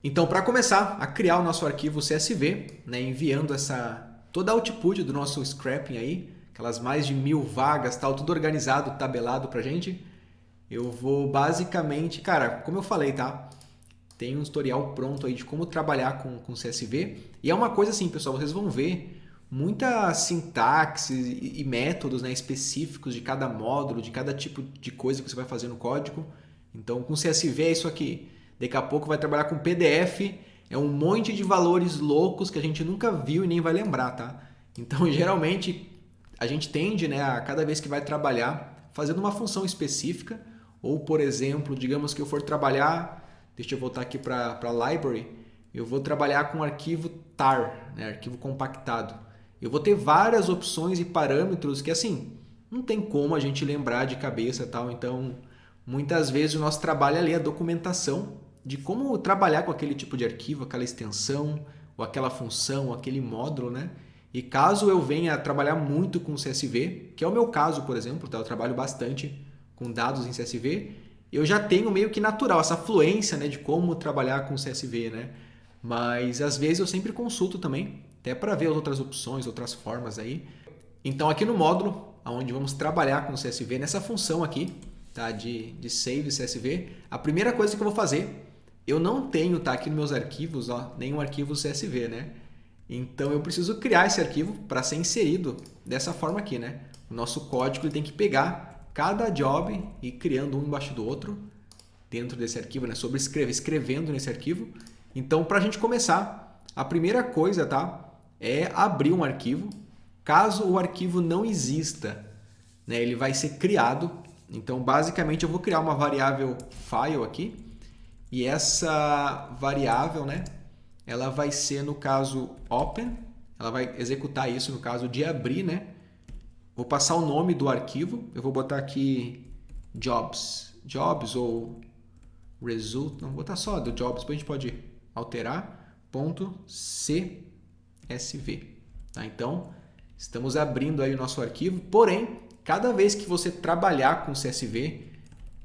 Então, para começar a criar o nosso arquivo CSV, né, enviando toda a output do nosso scrapping aí, aquelas mais de 1000 vagas, tal, tudo organizado, tabelado para gente, eu vou basicamente, cara, como eu falei, tá? Tem um tutorial pronto aí de como trabalhar com CSV. E é uma coisa assim, pessoal, vocês vão ver muita sintaxe e métodos, né, específicos de cada módulo, de cada tipo de coisa que você vai fazer no código. Então, com CSV é isso aqui. Daqui a pouco vai trabalhar com PDF, é um monte de valores loucos que a gente nunca viu e nem vai lembrar, tá? Então, geralmente, a gente tende, né, a cada vez que vai trabalhar, fazendo uma função específica, ou, por exemplo, digamos que eu for trabalhar, deixa eu voltar aqui para a library, eu vou trabalhar com arquivo tar, né, arquivo compactado. Eu vou ter várias opções e parâmetros que, assim, não tem como a gente lembrar de cabeça e tal, então, muitas vezes o nosso trabalho ali é a documentação de como trabalhar com aquele tipo de arquivo, aquela extensão, ou aquela função, ou aquele módulo, né? E caso eu venha trabalhar muito com CSV, que é o meu caso, por exemplo, tá? Eu trabalho bastante com dados em CSV, eu já tenho meio que natural essa fluência, né, de como trabalhar com CSV, né? Mas às vezes eu sempre consulto também, até para ver as outras opções, outras formas aí. Então aqui no módulo, onde vamos trabalhar com CSV, nessa função aqui, tá, de save CSV, a primeira coisa que eu vou fazer, eu não tenho, tá, aqui nos meus arquivos, ó, nenhum arquivo CSV, né? Então eu preciso criar esse arquivo para ser inserido dessa forma aqui, né? O nosso código ele tem que pegar cada job e ir criando um embaixo do outro dentro desse arquivo, né? Escrevendo nesse arquivo. Então, para a gente começar, a primeira coisa, tá, é abrir um arquivo. Caso o arquivo não exista, né, ele vai ser criado. Então, basicamente, eu vou criar uma variável file aqui. E essa variável, né, ela vai ser, no caso, open. Ela vai executar isso no caso de abrir, né? Vou passar o nome do arquivo. Eu vou botar aqui jobs ou result. Não, vou botar só do jobs, depois a gente pode alterar. .csv. Tá? Então, estamos abrindo aí o nosso arquivo. Porém, cada vez que você trabalhar com CSV,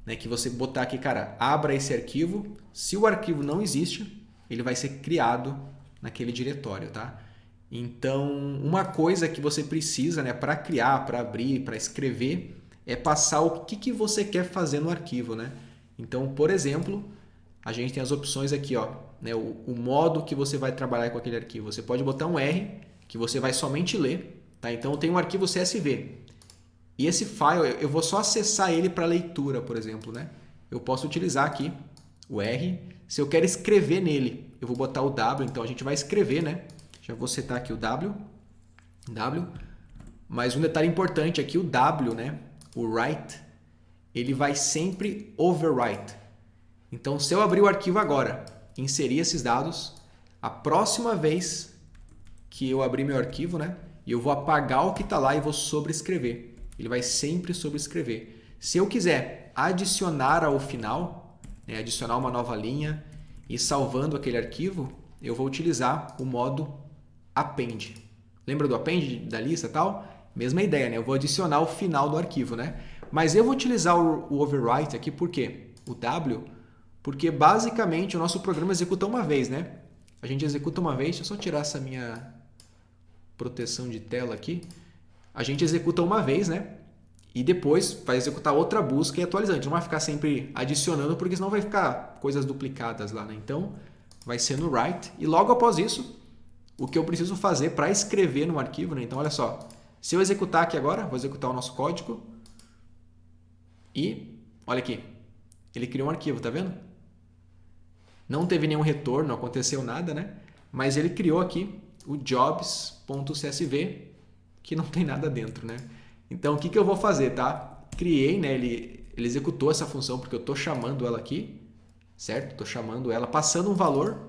né, que você botar aqui, cara, abra esse arquivo. Se o arquivo não existe, ele vai ser criado naquele diretório, tá? Então, uma coisa que você precisa, né, para criar, para abrir, para escrever, é passar o que você quer fazer no arquivo, né? Então, por exemplo, a gente tem as opções aqui, ó, né, o modo que você vai trabalhar com aquele arquivo. Você pode botar um R, que você vai somente ler, tá? Então, eu tenho um arquivo CSV. E esse file, eu vou só acessar ele para leitura, por exemplo, né? Eu posso utilizar aqui o R. Se eu quero escrever nele, eu vou botar o W, então a gente vai escrever, né? Já vou setar aqui o W. Mas um detalhe importante aqui, o W, né? O write, ele vai sempre overwrite. Então, se eu abrir o arquivo agora, inserir esses dados, a próxima vez que eu abrir meu arquivo, né? Eu vou apagar o que está lá e vou sobrescrever. Ele vai sempre sobrescrever. Se eu quiser adicionar ao final, né, adicionar uma nova linha e salvando aquele arquivo, eu vou utilizar o modo append. Lembra do append da lista e tal? Mesma ideia, né? Eu vou adicionar o final do arquivo, né? Mas eu vou utilizar o overwrite aqui, por quê? O W, porque basicamente o nosso programa executa uma vez, né? A gente executa uma vez, deixa eu só tirar essa minha proteção de tela aqui. A gente executa uma vez, né? E depois vai executar outra busca e atualizar. A gente não vai ficar sempre adicionando, porque senão vai ficar coisas duplicadas lá, né? Então, vai ser no write. E logo após isso, o que eu preciso fazer para escrever no arquivo, né? Então, olha só. Se eu executar aqui agora, vou executar o nosso código. E, olha aqui. Ele criou um arquivo, tá vendo? Não teve nenhum retorno, não aconteceu nada, né? Mas ele criou aqui o jobs.csv, que não tem nada dentro, né? Então, o que eu vou fazer, tá? Criei, né? Ele executou essa função porque eu estou chamando ela aqui, certo? Estou chamando ela, passando um valor,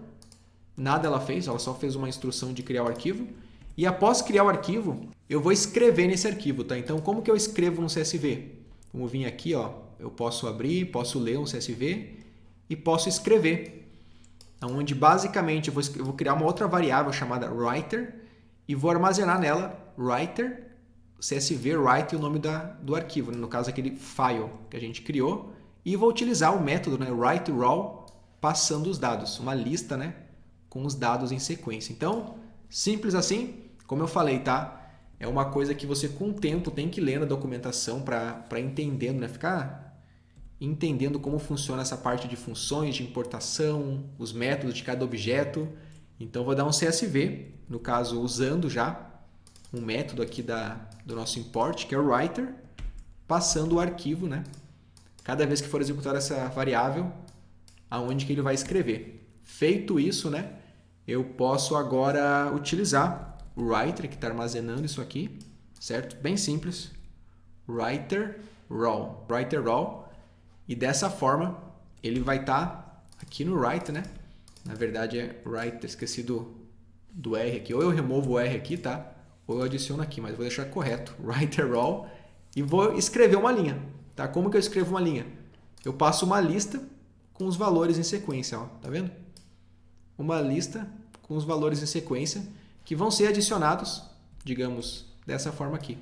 nada ela fez, ela só fez uma instrução de criar o arquivo. E após criar o arquivo, eu vou escrever nesse arquivo, tá? Então, como que eu escrevo um CSV? Vamos vir aqui, ó. Eu posso abrir, posso ler um CSV e posso escrever. Onde basicamente eu vou criar uma outra variável chamada writer e vou armazenar nela writer, CSV write, o nome do arquivo, né? No caso aquele file que a gente criou, e vou utilizar o método, né? write raw passando os dados, uma lista, né, com os dados em sequência. Então, simples assim, como eu falei, tá? É uma coisa que você com o tempo tem que ler na documentação para entendendo, né? Ficar entendendo como funciona essa parte de funções, de importação, os métodos de cada objeto. Então, vou dar um CSV, no caso, usando já um método aqui do nosso import, que é o writer, passando o arquivo, né? Cada vez que for executar essa variável, aonde que ele vai escrever. Feito isso, né? Eu posso agora utilizar o writer, que está armazenando isso aqui, certo? Bem simples. Writer raw. E dessa forma, ele vai estar aqui no writer, né? Na verdade é writer, esqueci do R aqui. Ou eu removo o R aqui, tá? Ou eu adiciono aqui, mas vou deixar correto. Writer raw. E vou escrever uma linha, tá? Como que eu escrevo uma linha? Eu passo uma lista com os valores em sequência, ó. Tá vendo? Uma lista com os valores em sequência que vão ser adicionados, digamos, dessa forma aqui.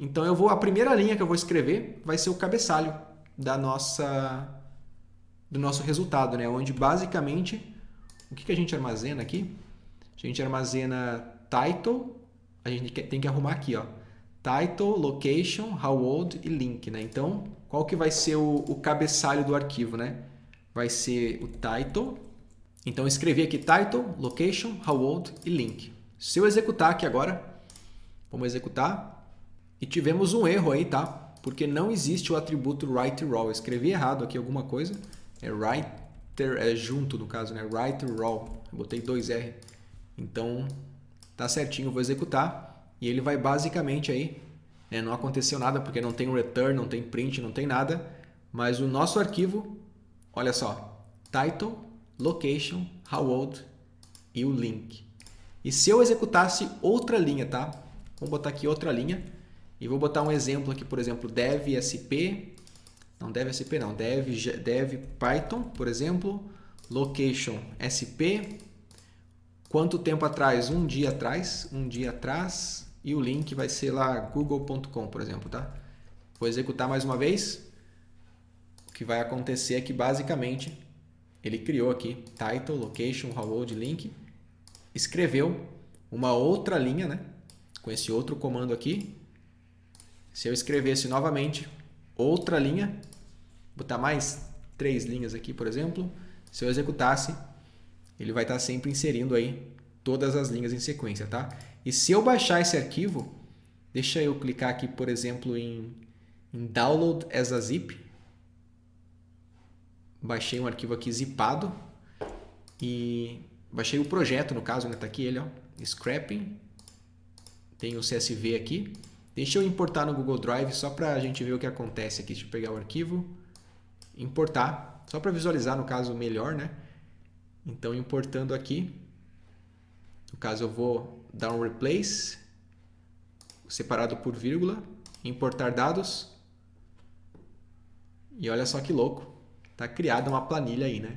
Então a primeira linha que eu vou escrever vai ser o cabeçalho do nosso resultado, né? Onde basicamente o que a gente armazena aqui? A gente armazena title, a gente tem que arrumar aqui, ó. Title, location, how old e link, né? Então, qual que vai ser o cabeçalho do arquivo, né? Vai ser o title. Então, eu escrevi aqui title, location, how old e link. Se eu executar aqui agora, vamos executar. E tivemos um erro aí, tá? Porque não existe o atributo writer raw. Eu escrevi errado aqui alguma coisa. É writer, é junto no caso, né? Writer raw. Eu botei 2R. Então, tá certinho, eu vou executar. E ele vai basicamente aí, né? Não aconteceu nada porque não tem return, não tem print, não tem nada. Mas o nosso arquivo, olha só, title, location, how old e o link. E se eu executasse outra linha, tá? Vamos botar aqui outra linha e vou botar um exemplo aqui, por exemplo, dev Python, por exemplo, location sp, quanto tempo atrás? Um dia atrás, e o link vai ser lá google.com, por exemplo, tá? Vou executar mais uma vez. O que vai acontecer é que basicamente ele criou aqui title, location, how old, link, escreveu uma outra linha, né? Com esse outro comando aqui. Se eu escrevesse novamente outra linha, botar mais 3 linhas aqui, por exemplo, se eu executasse, ele vai estar sempre inserindo aí todas as linhas em sequência, tá? E se eu baixar esse arquivo, deixa eu clicar aqui, por exemplo, em download as a zip. Baixei um arquivo aqui zipado e baixei o projeto, no caso, né? Tá aqui ele, ó, scrapping. Tem o CSV aqui. Deixa eu importar no Google Drive só para a gente ver o que acontece aqui. Deixa eu pegar o arquivo, importar, só para visualizar, no caso, melhor, né? Então, importando aqui, no caso eu vou dar um replace, separado por vírgula, importar dados, e olha só que louco, está criada uma planilha aí, né?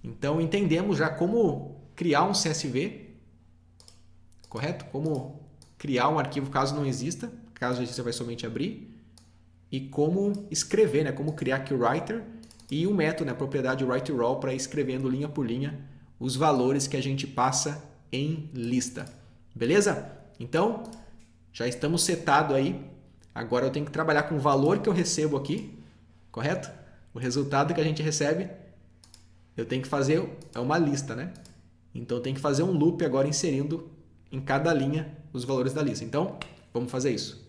Então, entendemos já como criar um CSV, correto? Como criar um arquivo caso não exista, caso você vai somente abrir, e como escrever, né? Como criar aqui o writer e o método, né? A propriedade writer raw para ir escrevendo linha por linha os valores que a gente passa em lista. Beleza? Então, já estamos setados aí. Agora eu tenho que trabalhar com o valor que eu recebo aqui, correto? O resultado que a gente recebe, eu tenho que fazer uma lista, né? Então, eu tenho que fazer um loop agora inserindo em cada linha os valores da lista. Então, vamos fazer isso.